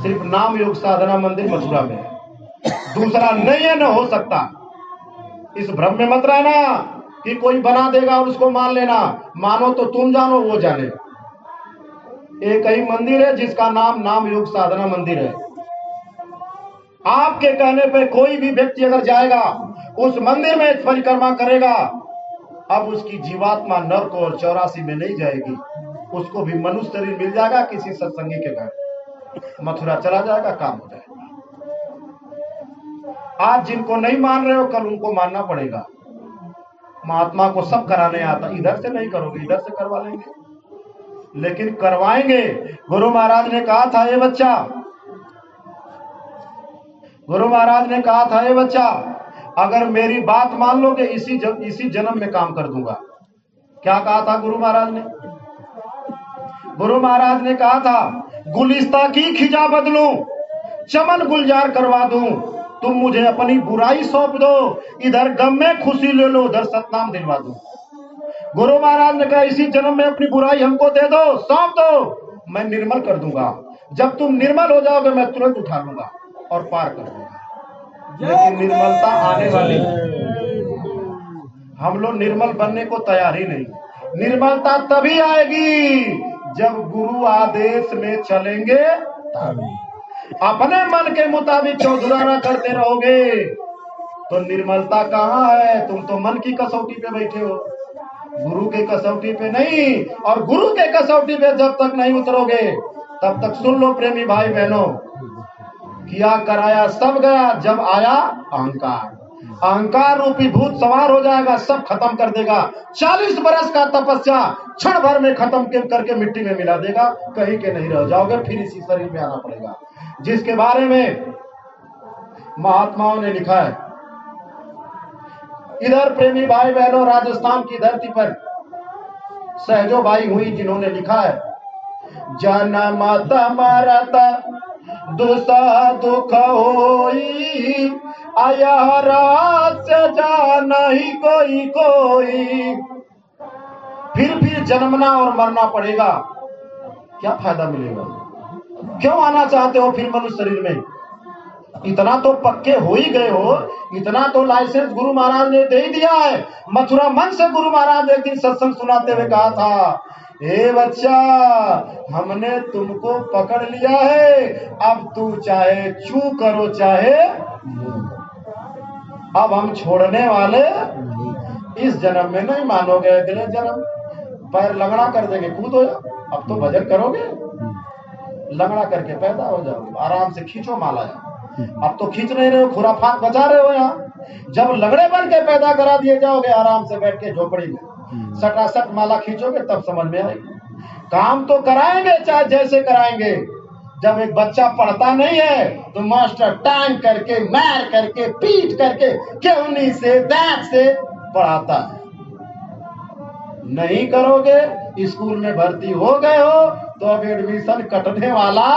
सिर्फ नाम योग साधना मंदिर मथुरा में है, दूसरा नहीं है, न हो सकता। इस भ्रम में मत रहना कि कोई बना देगा और उसको मान लेना। मानो तो तुम जानो, वो जाने। एक ही मंदिर है जिसका नाम नाम योग साधना मंदिर है। आपके कहने पे कोई भी व्यक्ति अगर जाएगा उस मंदिर में परिक्रमा करेगा, अब उसकी जीवात्मा नरक और 84 में नहीं जाएगी, उसको भी मनुष्य शरीर मिल जाएगा किसी सत्संगी के घर, मथुरा चला जाएगा, काम हो जाएगा। आज जिनको नहीं मान रहे हो, कल उनको मानना पड़ेगा। महात्मा को सब कराने आता, इधर से नहीं करोगे, इधर से करवा लेंगे, लेकिन करवाएंगे। गुरु महाराज ने कहा था, ये बच्चा, गुरु महाराज ने कहा था, ये बच्चा, अगर मेरी बात मान लोगे इसी जन्म में काम कर दूंगा। क्या कहा था गुरु महाराज ने? गुरु महाराज ने कहा था, गुलिस्ता की खिजा बदलूं, चमन गुलजार करवा दूं, तुम मुझे अपनी बुराई सौंप दो, इधर गम में खुशी ले लो, उधर सतनाम दिलवा दूं। गुरु महाराज ने कहा, इसी जन्म में अपनी बुराई हमको दे दो, सौंप दो, मैं निर्मल कर दूंगा। जब तुम निर्मल हो जाओगे मैं तुरंत उठा लूंगा और पार कर दूंगा। लेकिन निर्मलता आने वाली, हम लोग निर्मल बनने को तैयार ही नहीं। निर्मलता तभी आएगी जब गुरु आदेश में चलेंगे तभी। अपने मन के मुताबिक चौधुराना करते रहोगे तो निर्मलता कहाँ है? तुम तो मन की कसौटी पे बैठे हो, गुरु के कसौटी पे नहीं। और गुरु के कसौटी पे जब तक नहीं उतरोगे तब तक सुन लो प्रेमी भाई बहनों, किया कराया सब गया, जब आया अहंकार। अहंकार रूपी भूत सवार हो जाएगा, सब खत्म कर देगा। 40 बरस का तपस्या क्षण भर में खत्म करके मिट्टी में मिला देगा, कहीं के नहीं रह जाओगे, फिर इसी शरीर में आना पड़ेगा। जिसके बारे में महात्माओं ने लिखा है। इधर प्रेमी भाई बहनों, राजस्थान की धरती पर सहजो बाई हुई, जिन्होंने लिखा है, जन्मत मरत दुसा दुख होई, आया रात जा नहीं कोई कोई। फिर जन्मना और मरना पड़ेगा, क्या फायदा मिलेगा? क्यों आना चाहते हो फिर मनुष्य शरीर में? इतना तो पक्के हो ही गए हो, इतना तो लाइसेंस गुरु महाराज ने दे ही दिया है। मथुरा मन से गुरु महाराज एक दिन सत्संग सुनाते हुए कहा था, ए बच्चा, हमने तुमको पकड़ लिया है, अब तू चाहे चू करो चाहे, अब हम छोड़ने वाले इस जन्म में नहीं, मानोगे अगले जन्म पैर लगड़ा कर देंगे, कूदो। अब तो भजन करोगे, लगड़ा करके पैदा हो जाओगे, आराम से खींचो माला। अब तो खींच नहीं रहे हो, खुराफात बचा रहे हो। यहाँ जब लगड़े बन के पैदा करा दिए जाओगे, आराम से बैठ के झोपड़ी में सटासट माला खींचोगे, तब समझ में आएगी। काम तो कराएंगे, चाहे जैसे कराएंगे। जब एक बच्चा पढ़ता नहीं है तो मास्टर टांग करके, मार करके, पीट करके, केवनी से, दांत से पढ़ाता है। नहीं करोगे, स्कूल में भर्ती हो गए हो तो अब एडमिशन कटने वाला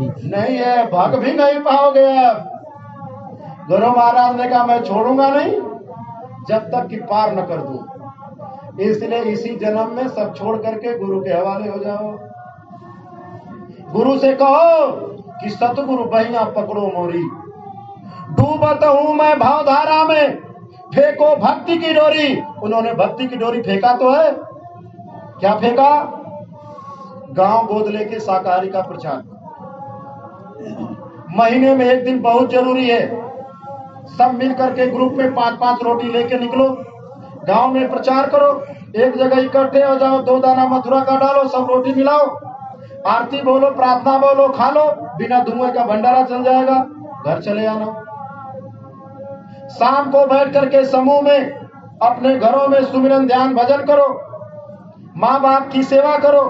नहीं है, भाग भी नहीं पाओगे। अब गुरु महाराज ने कहा, मैं छोड़ूंगा नहीं जब तक कि पार न कर दूं। इसलिए इसी जन्म में सब छोड़ करके गुरु के हवाले हो जाओ। गुरु से कहो कि सतगुरु बहिया पकड़ो मोरी, डूबत हूं मैं भावधारा में, फेंको भक्ति की डोरी। उन्होंने भक्ति की डोरी फेंका तो है, क्या फेंका? गांव गोद लेके शाकाहारी का प्रचार। महीने में एक दिन बहुत जरूरी है, सब मिल करके ग्रुप में 5-5 रोटी लेके निकलो, गांव में प्रचार करो। एक जगह इकट्ठे हो जाओ, 2 दाना मथुरा का डालो, सब रोटी मिलाओ, आरती बोलो, प्रार्थना बोलो, खा लो, बिना धुएं का भंडारा चल जाएगा, घर चले आना। शाम को बैठ करके समूह में अपने घरों में सुमिरन ध्यान भजन करो, माँ बाप की सेवा करो,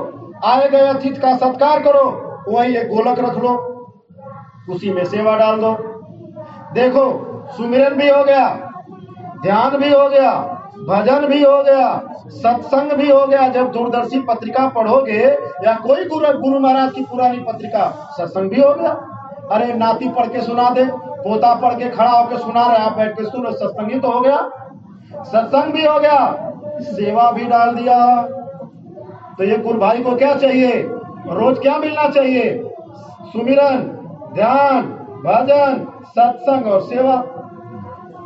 आए गए अतिथि का सत्कार करो, वहीं एक गोलक रख लो, उसी में सेवा डाल दो। देखो, सुमिरन भी हो गया, ध्यान भी हो गया, भजन भी हो गया, सत्संग भी हो गया। जब दूरदर्शी पत्रिका पढ़ोगे या कोई गुरु महाराज की पुरानी पत्रिका, सत्संग भी हो गया। अरे नाती पढ़ के सुना दे, पोता पढ़ के खड़ा होकर सुना रहा है, आप बैठ के सुनो, सत्संग ही तो हो गया। सत्संग भी हो गया, सेवा भी डाल दिया। तो ये गुरु भाई को क्या चाहिए? रोज क्या मिलना चाहिए? सुमिरन, ध्यान, भजन, सत्संग और सेवा,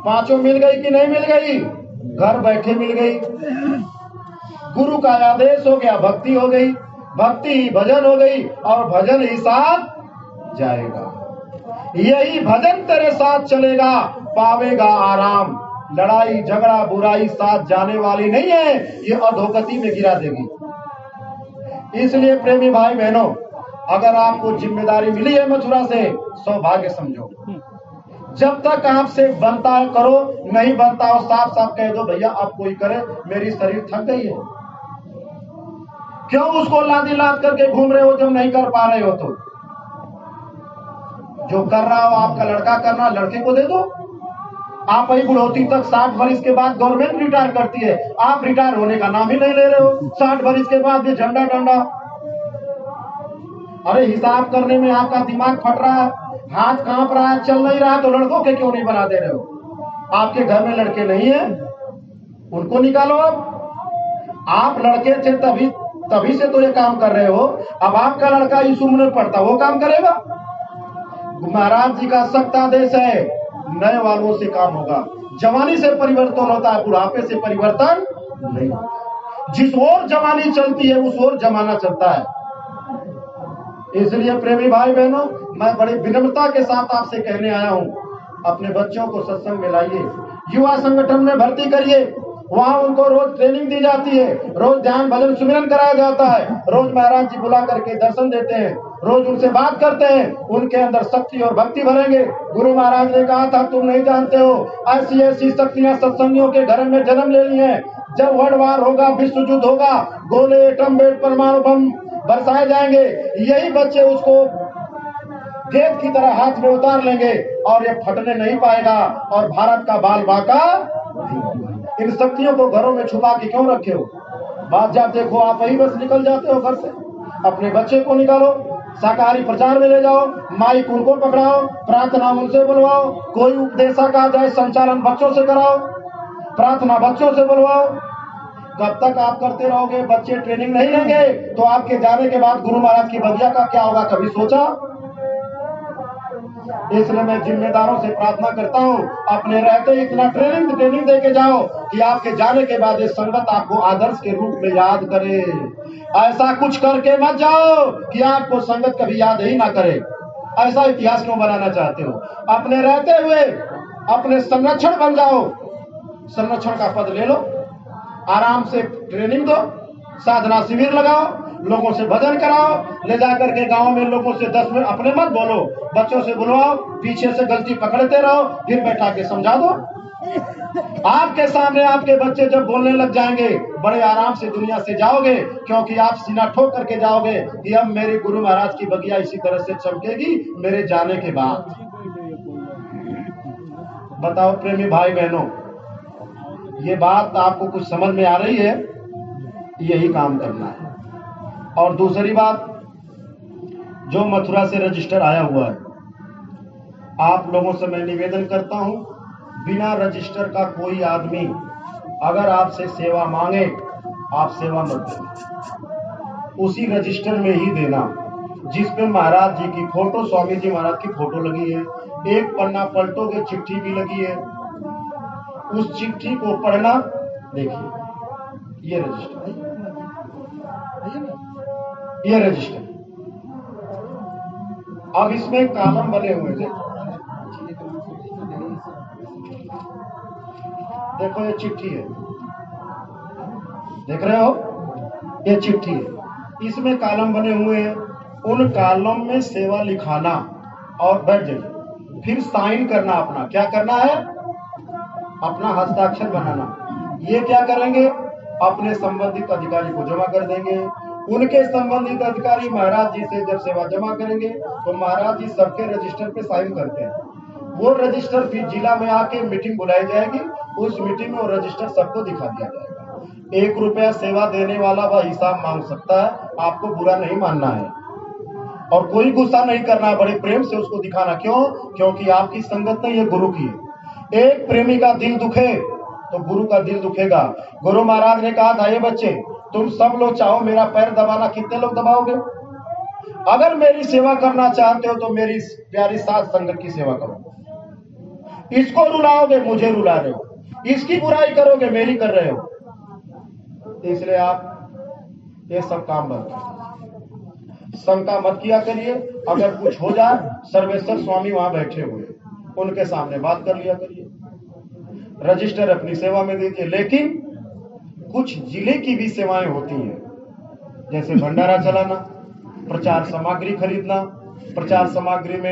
पांचों मिल गई कि नहीं मिल गई? घर बैठे मिल गई। गुरु का आदेश हो गया, भक्ति हो गई, भक्ति ही भजन हो गई और भजन ही साथ जाएगा। यही भजन तेरे साथ चलेगा, पावेगा आराम। लड़ाई झगड़ा बुराई साथ जाने वाली नहीं है, ये अधोगति में गिरा देगी। इसलिए प्रेमी भाई बहनों, अगर आपको जिम्मेदारी मिली है मथुरा से, सौभाग्य समझो। जब तक आपसे बनता है करो, नहीं बनता हो साफ साफ कह दो, भैया अब कोई करे, मेरी शरीर थक गई है। क्यों उसको लादी लाद करके घूम रहे हो जब नहीं कर पा रहे हो? तो जो कर रहा हो आपका लड़का करना, लड़के को दे दो। आप ही बुढ़ौती तक 60 वर्ष के बाद गवर्नमेंट रिटायर करती है, आप रिटायर होने का नाम ही नहीं ले रहे हो। 60 वर्ष के बाद भी झंडा डंडा। अरे हिसाब करने में आपका दिमाग फट रहा है, हाथ कांप रहा है, चल नहीं रहा है, तो लड़कों के क्यों नहीं बना दे रहे हो? आपके घर में लड़के नहीं है, उनको निकालो। आप लड़के थे तभी से तो ये काम कर रहे हो। अब आपका लड़का इस उम्र में पढ़ता, वो काम करेगा? महाराज जी का सख्त आदेश है, नए वालों से काम होगा। जवानी से परिवर्तन होता है, बुढ़ापे से परिवर्तन नहीं। जिस ओर जवानी चलती है उस ओर जमाना चलता है। इसलिए प्रेमी भाई बहनों, मैं बड़ी विनम्रता के साथ आपसे कहने आया हूं, अपने बच्चों को सत्संग में लाइए, युवा संगठन में भर्ती करिए। वहां उनको रोज ट्रेनिंग दी जाती है, रोज ध्यान भजन सुमिरन कराया जाता है, रोज महाराज जी बुला करके दर्शन देते हैं, रोज उनसे बात करते हैं, उनके अंदर शक्ति और भक्ति भरेंगे। गुरु महाराज ने कहा था, तुम नहीं जानते हो, ऐसी ऐसी शक्तियां सत्संगियों के घर में जन्म ले ली हैं। जब वर्ल्ड वार होगा, विश्व युद्ध होगा, गोले एटम बम परमाणु बम बरसाए जाएंगे, यही बच्चे उसको गेंद की तरह हाथ में उतार लेंगे और ये फटने नहीं पाएगा और भारत का बाल बांका। इन शक्तियों को घरों में छुपा के क्यों रखे हो? बात जब देखो आप ही बस निकल जाते हो घर से। अपने बच्चे को निकालो, शाकाहारी प्रचार में ले जाओ, माइक उनको पकड़ाओ, प्रार्थना उनसे बुलवाओ, कोई उपदेशक आ जाए संचालन बच्चों से कराओ, प्रार्थना बच्चों से बुलवाओ। कब तक आप करते रहोगे? बच्चे ट्रेनिंग नहीं लेंगे तो आपके जाने के बाद गुरु महाराज की बगिया का क्या होगा, कभी सोचा? इसलिए मैं जिम्मेदारों से प्रार्थना करता हूँ, अपने रहते इतना ट्रेनिंग दे के जाओ कि आपके जाने के बाद ये संगत आपको आदर्श के रूप में याद करे। ऐसा कुछ करके मत जाओ कि आपको संगत कभी याद ही ना करे। ऐसा इतिहास क्यों बनाना चाहते हो? अपने रहते हुए अपने संरक्षण बन जाओ, संरक्षण का पद ले लो, आराम से ट्रेनिंग दो, साधना शिविर लगाओ, लोगों से भजन कराओ, ले जाकर के गांव में लोगों से 10 मिनट अपने मत बोलो, बच्चों से बुलवाओ, पीछे से गलती पकड़ते रहो, फिर बैठा के समझा दो। आपके सामने आपके बच्चे जब बोलने लग जाएंगे, बड़े आराम से दुनिया से जाओगे, क्योंकि आप सीना ठोक करके जाओगे कि अब मेरे गुरु महाराज की बगिया इसी तरह से चमकेगी मेरे जाने के बाद। बताओ प्रेमी भाई बहनों, ये बात आपको कुछ समझ में आ रही है? यही काम करना है। और दूसरी बात, जो मथुरा से रजिस्टर आया हुआ है, आप लोगों से मैं निवेदन करता हूं, बिना रजिस्टर का कोई आदमी अगर आपसे सेवा मांगे, आप सेवा मत देना, उसी रजिस्टर में ही देना जिसपे महाराज जी की फोटो, स्वामी जी महाराज की फोटो लगी है। एक पन्ना पलटोगे, चिट्ठी भी लगी है, उस चिट्ठी को पढ़ना। देखिए ये रजिस्टर है, ये रजिस्टर। अब इसमें कॉलम बने हुए थे, देखो ये चिट्ठी है, देख रहे हो, ये चिट्ठी है, इसमें कॉलम बने हुए हैं। उन कॉलम में सेवा लिखाना और बैठ जाइए, फिर साइन करना। अपना क्या करना है? अपना हस्ताक्षर बनाना। ये क्या करेंगे? अपने संबंधित अधिकारी को जमा कर देंगे। उनके संबंधित अधिकारी महाराज जी से जब सेवा जमा करेंगे तो महाराज जी सबके रजिस्टर पे साइन करते हैं। वो रजिस्टर फिर जिला में आके मीटिंग बुलाई जाएगी, उस मीटिंग में वो रजिस्टर सबको दिखा दिया जाएगा। 1 रुपया सेवा देने वाला वह हिसाब मांग सकता है, आपको बुरा नहीं मानना है और कोई गुस्सा नहीं करना है, बड़े प्रेम से उसको दिखाना। क्यों? क्योंकि आपकी संगत नहीं है, गुरु की है। एक प्रेमी का दिल दुखे तो गुरु का दिल दुखेगा। गुरु महाराज ने कहा था, ये बच्चे तुम सब लोग चाहो मेरा पैर दबाना, कितने लोग दबाओगे? अगर मेरी सेवा करना चाहते हो तो मेरी प्यारी सात संगत की सेवा करो। इसको रुलाओगे मुझे रुला रहे हो, इसकी बुराई करोगे मेरी कर रहे हो। इसलिए आप ये सब काम बंद करो, शंका मत किया करिए। अगर कुछ हो जाए, सर्वेश्वर स्वामी वहां बैठे हुए, उनके सामने बात कर लिया करिए। रजिस्टर अपनी सेवा में दीजिए। लेकिन कुछ जिले की भी सेवाएं होती हैं, जैसे भंडारा चलाना, प्रचार सामग्री खरीदना, प्रचार सामग्री में